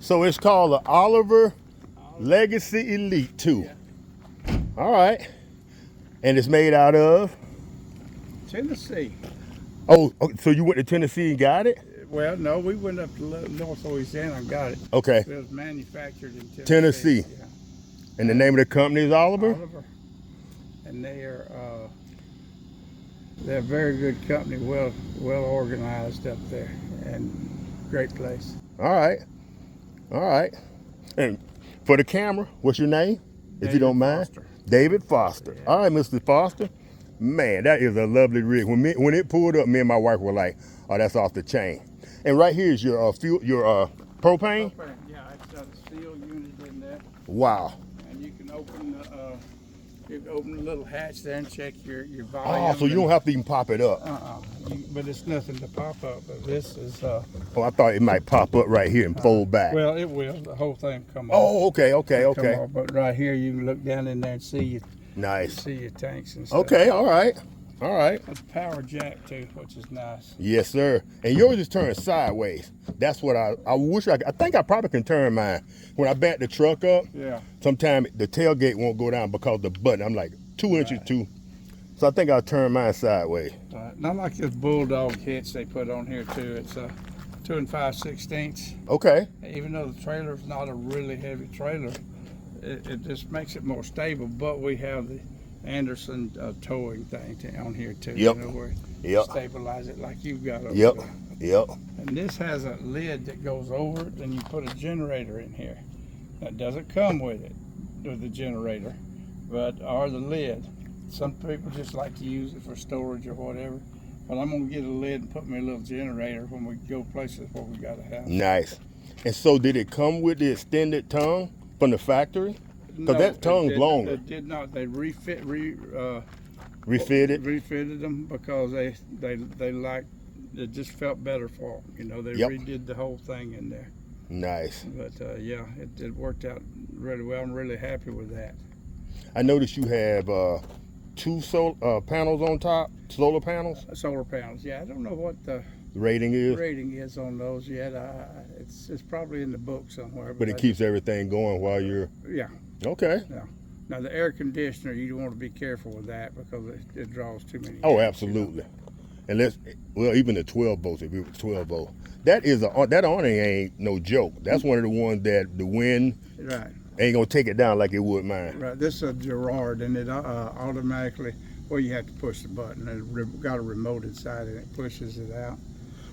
So it's called the Oliver Legacy Elite 2. Yeah. All right. And it's made out of? Tennessee. Oh, so you went to Tennessee and got it? Well, no, we went up to North Louisiana and got it. Okay. It was manufactured in Tennessee. Tennessee. Yeah. And the name of the company is Oliver? Oliver. And they're a very good company, well organized up there, and great place. All right. All right. And for the camera, what's your name? If you don't mind. Foster. David Foster. Yeah. All right, Mr. Foster. Man, that is a lovely rig. When it pulled up, me and my wife were like, "Oh, that's off the chain." And right here is your fuel, your propane. Yeah, it's got a seal unit in there, Wow. and you can open the little hatch there and check your volume. Oh, so you don't have to even pop it up. But it's nothing to pop up. But this is. Oh, I thought it might pop up right here and fold back. Well, it will. The whole thing come off. Oh, okay. Come off. But right here, you can look down in there and see Nice. your tanks and stuff. Okay, all right. All right. It's power jack too, which is nice. Yes, sir. And yours is turned sideways. That's what I wish I think I probably can turn mine. When I back the truck up, Yeah. sometimes the tailgate won't go down because the button, I'm like 2 inches too. So I think I'll turn mine sideways. Not like this bulldog hitch they put on here too. It's a 2 5/16. Okay. Even though the trailer is not a really heavy trailer, it just makes it more stable. But we have the Anderson towing thing on here too. Yep. You know, where you Yep. stabilize it like you've got over Yep. there. Yep. And this has a lid that goes over it, and you put a generator in here. That doesn't come with it, with the generator, or the lid. Some people just like to use it for storage or whatever. But I'm gonna get a lid and put me a little generator when we go places where we gotta have. Nice. And so did it come with the extended tongue from the factory? Because that tongue's longer. It did not. They refitted Refitted? them because they liked. It just felt better for them. You know, they Yep. redid the whole thing in there. Nice. But yeah, it worked out really well. I'm really happy with that. I noticed you have two panels on top, solar panels. Solar panels. Yeah, I don't know what the Rating is, rating is on those yet. It's probably in the book somewhere. but it keeps everything going while you're. Yeah. Okay. Yeah. Now the air conditioner, you want to be careful with that because it draws too many. Oh, amps, absolutely. And even the 12 volts, if it was 12 volt, that awning ain't no joke. That's one of the ones that the wind Right. ain't gonna take it down like it would mine. Right. This is a Gerard, and it automatically. Well, you have to push the button. It's got a remote inside, and it pushes it out.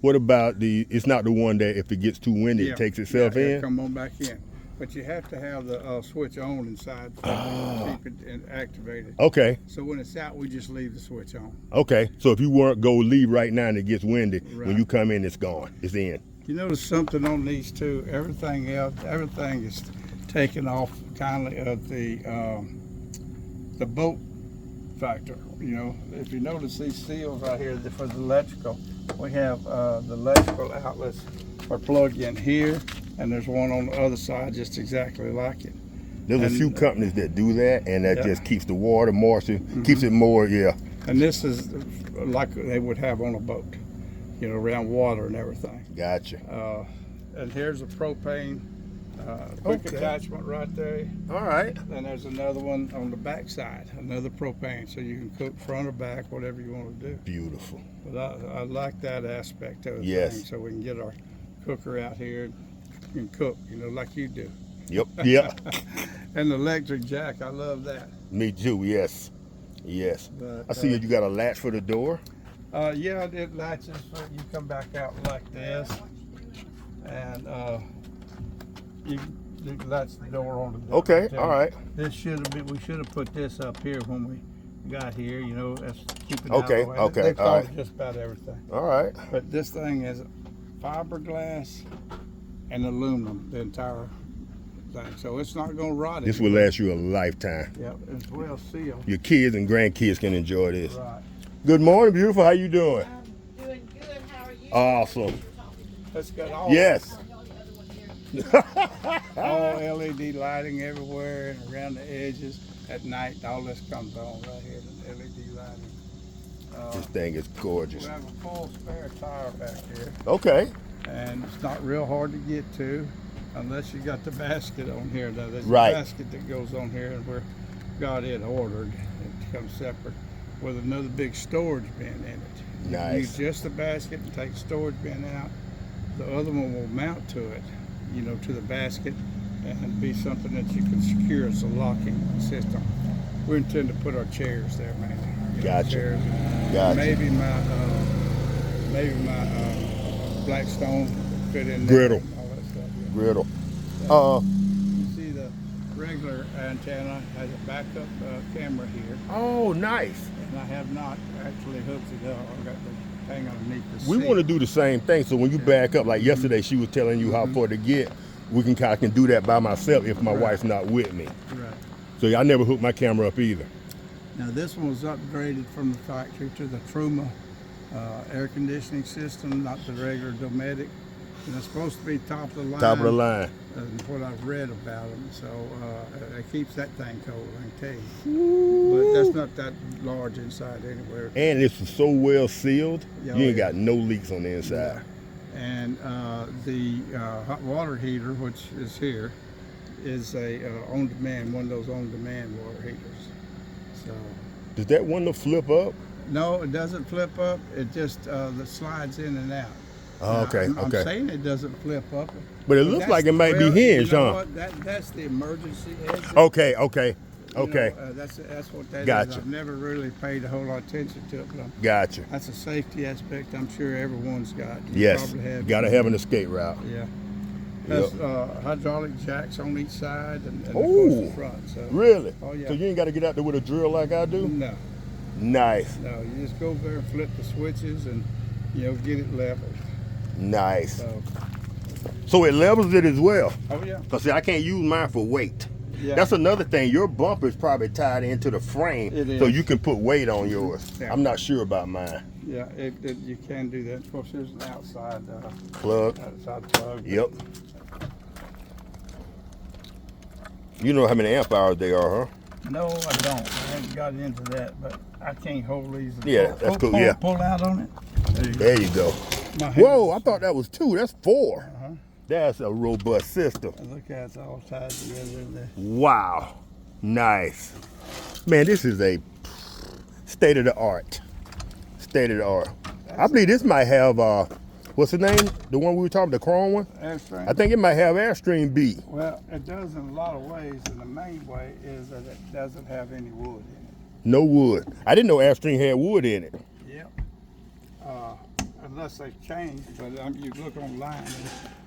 What about it's not the one that if it gets too windy, Yeah. it takes itself in? Come on back in. But you have to have the switch on inside to keep it activated. Okay. So when it's out, we just leave the switch on. Okay. So if you weren't go leave right now and it gets windy, Right. when you come in, it's gone. It's in. You notice something on these too. Everything is taken off kindly of the bolt factor. You know, if you notice these seals right here for the electrical, we have the electrical outlets are plugged in here, and there's one on the other side just exactly like it. There's a few companies that do that, and that just keeps the water moisture, keeps it more, yeah. And this is like they would have on a boat, you know, around water and everything. Gotcha. And here's a propane quick attachment right there. All right. And there's another one on the back side, another propane, so you can cook front or back, whatever you want to do. Beautiful. But I like that aspect of it. Yes. So we can get our cooker out here and cook, you know, like you do. Yep. Yep. And the electric jack, I love that. Me too. Yes. Yes. But, I see you got a latch for the door. Yeah, it latches. You come back out like this, and you latch the door on the door. Okay. All right. This we should have put this up here when we got here. You know, that's keeping Okay, out the way. okay, They've all thought right. just about everything. All right. But this thing is fiberglass and aluminum, the entire thing. So it's not going to rot. This will last you a lifetime. Yep, it's well sealed. Your kids and grandkids can enjoy this. Right. Good morning, beautiful. How you doing? I'm doing good. How are you? Awesome. It's got all Yes. all LED lighting everywhere and around the edges. At night, all this comes on right here, the LED lighting. This thing is gorgeous. We have a full spare tire back here, Okay. and it's not real hard to get to. unless you got the basket on here. Now, there's Right. a basket that goes on here, and we're got it ordered. It comes separate with another big storage bin in it. You can Nice. use just the basket and take the storage bin out. The other one will mount to it, you know, to the basket, and be something that you can secure as a locking system. We intend to put our chairs there, man. You know, Gotcha. chairs. Gotcha. Maybe my Blackstone fit in there. Griddle. and all that stuff. Yeah. Griddle. You see the regular antenna has a backup camera here, Oh, nice. and I have not actually hooked it up. I've got the thing underneath the We seat. want to do the same thing. So when you back up, like yesterday, she was telling you how far to get. We can kind of can do that by myself if my Right. wife's not with me. Right. So I never hooked my camera up either. Now this one was upgraded from the factory to the Truma air conditioning system, not the regular Dometic. And it's supposed to be top of the line. Top of the line. What I've read about them, so it keeps that thing cold, I can tell you. But that's not that large inside anywhere. And it's so well sealed, Yeah, you ain't yeah. got no leaks on the inside. And the hot water heater, which is here, is a on-demand, one of those on-demand water heaters. So Does that one to flip up? no, it doesn't flip up. It just that slides in and out. Oh, Now, okay, I'm okay. saying it doesn't flip up. But it looks that's- like it might be well, hinged, you know huh? what? That's the emergency exit. Okay, okay, You okay. know, that's what that is. Gotcha. I've never really paid a whole lot of attention to it, but Gotcha. that's a safety aspect I'm sure everyone's got. You Yes, probably have. gotta have an escape route. Yeah. Yep. Has hydraulic jacks on each side and across Ooh, the front. So really? Oh, yeah. So you ain't got to get out there with a drill like I do? no, Nice, you just go there and flip the switches and get it leveled. nice. So So it levels it as well. oh yeah, Because see, I can't use mine for weight. yeah. That's another thing. Your bumper is probably tied into the frame, It so is. you can put weight on yours. Yeah. I'm not sure about mine. Yeah, you can do that. Of course, there's an outside Plug. plug. Yep. You know how many amp hours they are, huh? No, I don't. I haven't got into that, but I can't hold these. And Yeah, that's cool, yeah. Pull out on it. There you go. There you go. My Whoa, I hands. thought that was 2. That's 4. Uh-huh. That's a robust system. Look at it's all tied together in there. Wow. Nice. Man, this is a state of the art. State of the art. I believe this might have, what's the name? The one we were talking about, the chrome one? Airstream. I think it might have Airstream B. Well, it does in a lot of ways, and the main way is that it doesn't have any wood in No wood. I didn't know Airstream had wood in it. it. Yep. Unless they change, but you look online, and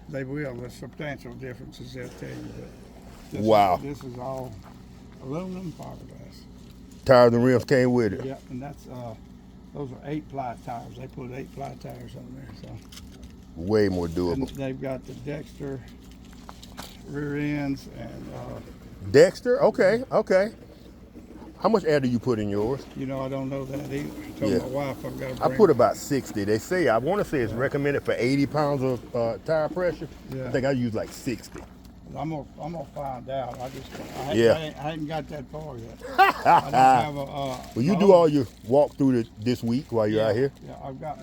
they will. There's substantial differences they'll tell you. But this Wow. This is all aluminum fiberglass. Tires and rims came with it. Yep, and that's those are 8-ply tires. They put 8-ply tires on there, so. Way more And doable. they've got the Dexter rear ends and Dexter? Okay, okay. How much air do you put in yours? I don't know that either. I told Yeah. my wife I've got to I bring. put about 60. They say, I want to say it's recommended for 80 pounds of tire pressure. Yeah. I think I use like 60. I'm gonna find out. I Yeah. hadn't got that far yet. I don't have a. Well, you do all your walk through this week while you're out here? Yeah, I've got.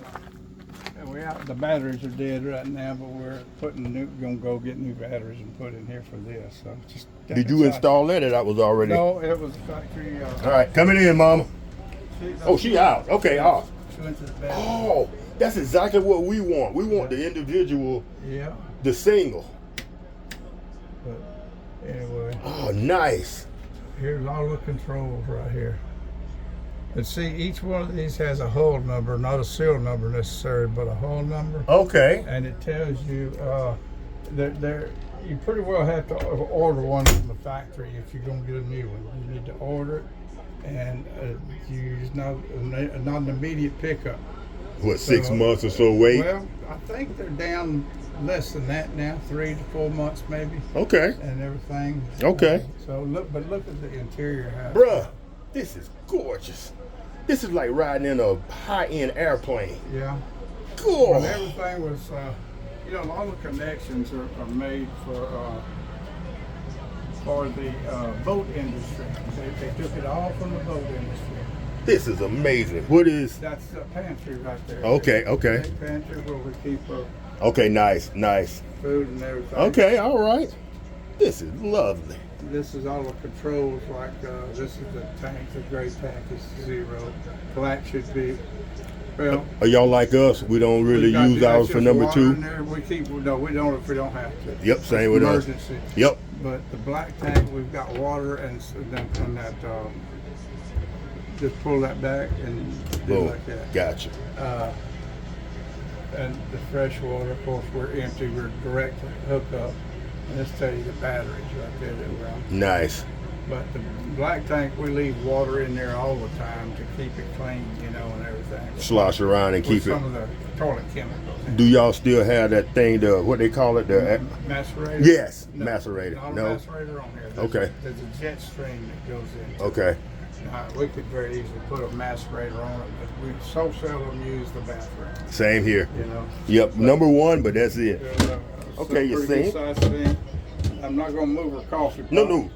The batteries are dead right now, but we're gonna go get new batteries and put in here for this. So just. Did you install that or that was already? No, it was a factory. All right, coming in, Mama. Oh, she out. Okay, off. She went to the battery. Oh, that's exactly what we want. We want the individual, Yeah, the single. but anyway. Oh, nice. Here's all the controls right here. And see, each one of these has a hull number, not a serial number necessarily, but a hull number. Okay. And it tells you that you pretty well have to order one from the factory if you're going to get a new one. You need to order it, and use not an immediate pickup. What, 6 So, months or so wait? Well, I think they're down less than that now, 3 to 4 months maybe, Okay. and everything. Okay. So look at the interior house. Bruh, this is gorgeous. This is like riding in a high-end airplane. Yeah. Cool. Well, everything was, all the connections are made for the boat industry. They took it all from the boat industry. This is amazing. What is? That's the pantry right there. Okay, okay. Big pantry where we keep Okay, nice, nice. food and everything. Okay, all right. This is lovely. This is all the controls, like this is the tank, the gray tank is 0. Black should be, well. Are y'all like us? We don't really use ours for number 2? We keep, no, we don't if we don't have to. Yep, same with us. Emergency. Yep. But the black tank, we've got water and that, just pull that back and do Boom. like that. Gotcha. And the fresh water, of course, we're empty, we're direct hook up. And let's tell you the batteries right there that run. Nice. But the black tank, we leave water in there all the time to keep it clean, you know, and everything. Slosh around and With keep some it. of the toilet chemicals. Do y'all still have that thing, what they call it? The Macerator? Yes, No, macerator. Not No. a macerator on here. Okay. There's a jet stream that goes in. Okay. We could very easily put a macerator on it, but we so seldom use the bathroom, Same here. you know. Yep. Number 1, but that's it. Okay, you see? see? I'm not gonna move her coffee pot. No.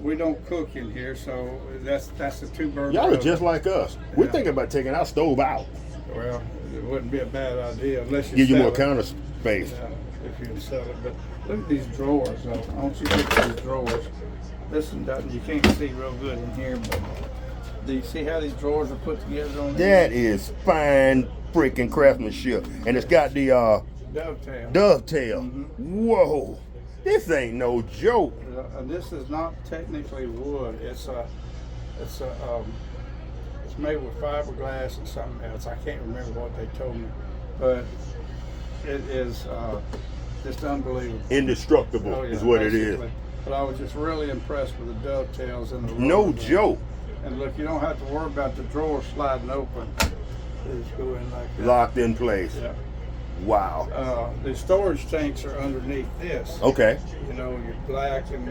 We don't cook in here, so that's the 2 burner. Y'all are oven. just like us. We're Yeah. thinking about taking our stove out. Well, it wouldn't be a bad idea unless you Give you sell more it. counter space. Yeah, if you can sell it. But look at these drawers, though. I want you to look at these drawers. This one doesn't, you can't see real good in here, but do you see how these drawers are put together on That is fine freaking craftsmanship. And it's got the dovetail? dovetail. Mhm. Whoa. This ain't no joke. This is not technically wood. It's made with fiberglass and something else. I can't remember what they told me, but it is just unbelievable. Indestructible Oh, yeah, is what it is. basically. But I was just really impressed with the dovetails and the No rubber. joke. And look, you don't have to worry about the drawer sliding open. They just go in like that. Locked in place. Yeah. Wow. The storage tanks are underneath this. Okay. You know, your black and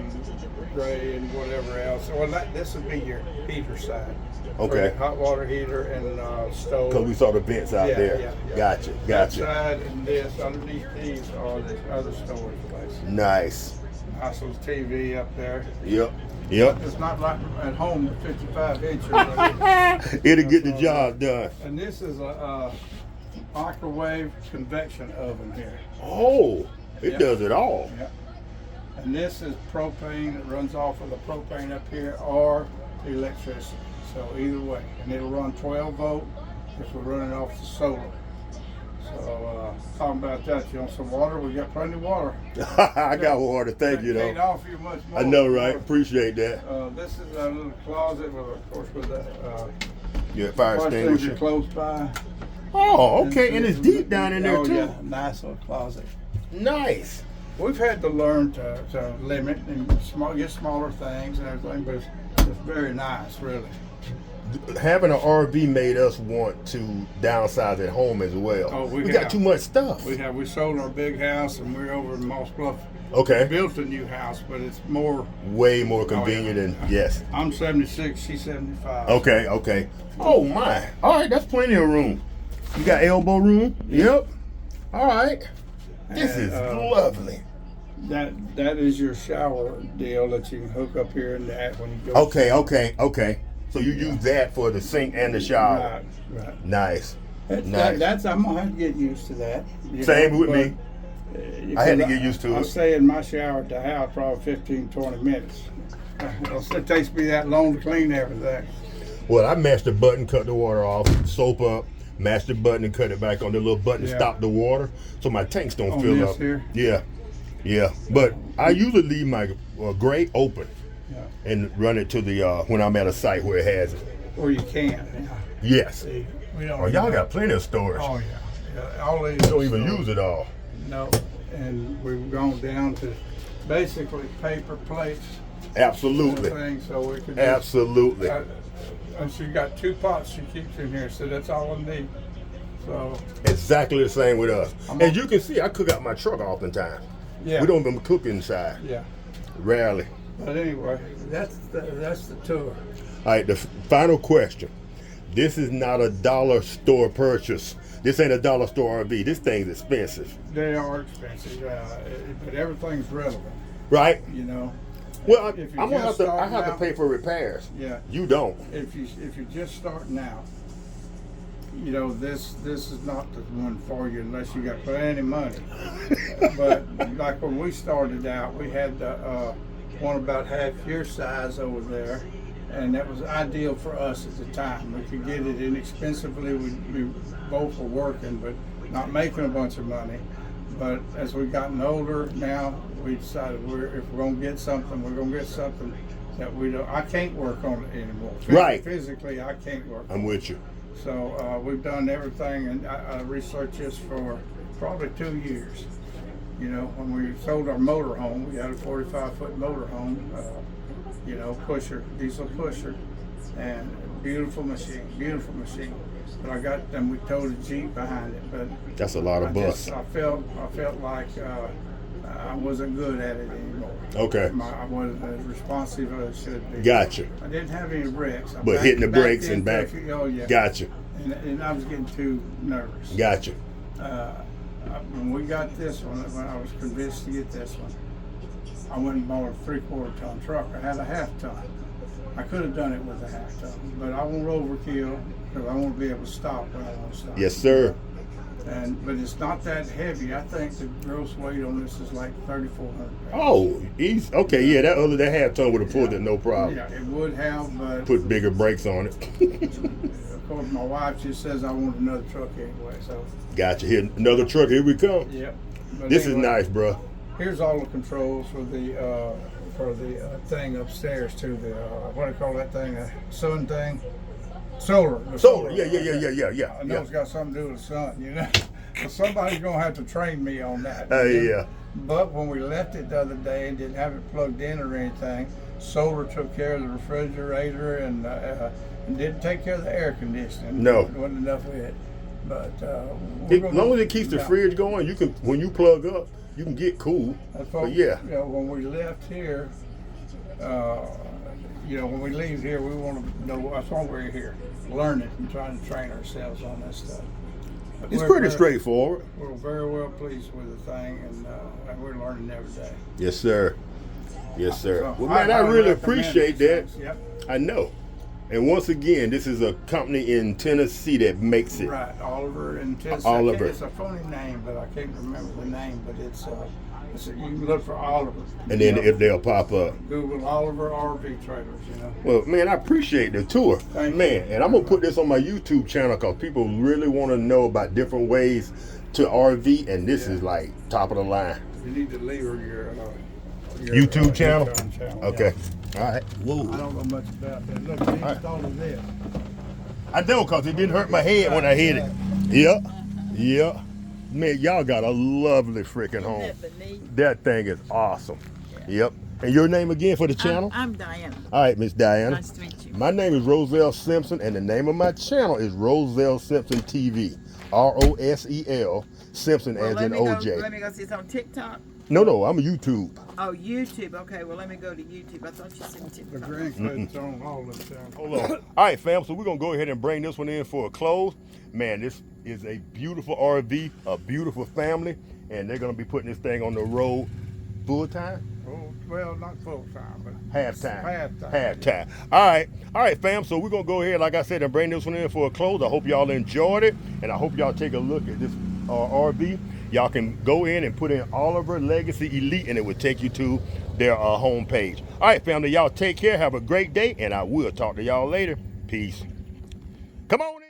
gray and whatever else. Well, this would be your heater side. Okay. Your hot water heater and stove. Because we saw the vents out Yeah, there. yeah. Gotcha. That Gotcha. side and this, underneath these are the other storage places. Nice. Nice little TV up there. Yep. Yep. It's not like at home with 55 inches. It'll get the job done. And this is a microwave convection oven here. Oh, it Yep. does it all. Yep. And this is propane that runs off of the propane up here or electricity. So either way. And it'll run 12 volt if we're running off the solar. So talking about that, you want some water? We got plenty of water. I got water. Thank you, Can't though. offer you much more. I know, right? Appreciate that. This is a little closet with, of course, with that Yeah, fire extinguisher. close by. Oh, okay. And it's deep down in there, Oh too. yeah, nice little closet. Nice. We've had to learn to limit and get smaller things and everything, but it's very nice, really. Having an RV made us want to downsize at home as well. Oh, we got have. too much stuff. We sold our big house and we're over in Moss Bluff. Okay. We built a new house, but it's more. Way more convenient and yes. I'm 76, she's 75. Okay. Oh my. All right, that's plenty of room. You got elbow room? Yep. All right. This And, is lovely. That is your shower deal that you can hook up here and that when you go. Okay. So you use that for the sink and the shower. Right. Nice. That's I'm gonna have to get used to that. Same with me. I had to get used to I it. stay in my shower at the house probably 15-20 minutes. It takes me that long to clean everything. Well, I mashed the button, cut the water off, soap up, mash the button and cut it back on the little button to Yeah. stop the water so my tanks don't On fill this up. here? Yeah. But I usually leave my grate open Yeah. and run it to the when I'm at a site where it has it. Or you can. Yeah. Yes. See, we don't. Oh, y'all got plenty of storage. Oh yeah. All these. Don't even use it all. No. And we've gone down to basically paper plates. Absolutely. Everything, so we could. Absolutely. And she got 2 pots she keeps in here, so that's all I need. So. Exactly the same with us. I'm As you can see, I cook out my truck oftentimes. Yeah. We don't even cook inside. Yeah. Rarely. But anyway, that's the tour. All right, the final question. This is not a dollar store purchase. This ain't a dollar store RV. This thing's expensive. They are expensive, but everything's relevant, Right? you know. Well, If you're I'm gonna have just to. I starting have to out- pay for repairs. Yeah. You don't. If you're just starting out, you know, this is not the one for you unless you got plenty of money. But like when we started out, we had the one about half your size over there, and that was ideal for us at the time. We could get it inexpensively. We both were working, but not making a bunch of money. But as we've gotten older now, we decided if we're gonna get something, we're gonna get something that we don't. I can't work on it anymore. Right. Physically, I can't work. I'm with you. So we've done everything, and I researched this for probably 2 years. You know, when we sold our motor home, we had a 45-foot motor home, you know, pusher, diesel pusher, and beautiful machine. But I got them. We towed a Jeep behind it, but That's a lot of bus. I felt like I wasn't good at it anymore. Okay. I wasn't as responsive as I should be. Gotcha. I didn't have any brakes. But hitting the brakes and back. Oh yeah. Gotcha. And I was getting too nervous. Gotcha. When we got this one, when I was convinced to get this one, I went and bought a 3/4 ton truck. I had a 1/2 ton. I could have done it with a 1/2 ton, but I won't overkill because I want to be able to stop when I want to stop. Yes, sir. But it's not that heavy. I think the gross weight on this is like 3,400 pounds. Oh, he's okay. Yeah, that 1/2 ton would have pulled it, no problem. Yeah, it would have, but Put bigger brakes on it. of course my wife just says I want another truck anyway. So Gotcha. Here, another truck. Here we come. yeah. But This anyway, is nice, bro. Here's all the controls for the thing upstairs to the what do you call that thing? Sun thing. Solar. The Solar. Yeah. I know it's got something to do with the sun, you know. So somebody's gonna have to train me on that. Yeah. But when we left it the other day and didn't have it plugged in or anything, solar took care of the refrigerator and didn't take care of the air conditioning. No. There wasn't enough of it. But As long as it keeps the fridge going, you can. When you plug up, you can get cool. That's But what, yeah. you know, when we left here, you know, when we leave here, we want to know that's why we're here, learning and trying to train ourselves on this stuff. But It's we're pretty very- straightforward. We're very well pleased with the thing, and we're learning every day. Yes, sir. Yes, sir. So, Well, man, I highly really recommend appreciate these that. things. Yep. I know. And once again, this is a company in Tennessee that makes it. Right, Oliver and Tennessee. Oliver. It's a funny name, but I can't remember the name. But it's you can look for Oliver. And then You know, if they'll pop up. Google Oliver RV trailers. You know. Well, man, I appreciate the tour. Thank you. Man, and I'm going to put this on my YouTube channel because people really want to know about different ways to RV, and this is like top of the line. You need to leave your YouTube channel? YouTube channel, Okay. yeah. All right. Whoa. I don't know much about that. Look, they right. installed this. I know because it didn't hurt my head when I hit it. Yeah. Yeah. Man, y'all got a lovely freaking home. Isn't that neat? That thing is awesome. Yep. And your name again for the channel? I'm Diana. All right, Miss Diana. Nice to meet you. My name is Roselle Simpson, and the name of my channel is Roselle Simpson TV. ROSEL Simpson as in OJ. Let me go see it's on TikTok. No, I'm a YouTube. Oh, YouTube. Okay, well, let me go to YouTube. I thought you said The TikTok. grandkids on all of them. Hold on. All right, fam. So we're gonna go ahead and bring this one in for a close. Man, this is a beautiful RV, a beautiful family, and they're gonna be putting this thing on the road full time. Oh, well, not full time, but Halftime. Halftime. Halftime. All right, fam. So we're gonna go ahead, like I said, and bring this one in for a close. I hope y'all enjoyed it, and I hope y'all take a look at this RV. Y'all can go in and put in Oliver Legacy Elite, and it will take you to their home page. All right, family. Y'all take care. Have a great day, and I will talk to y'all later. Peace. Come on in.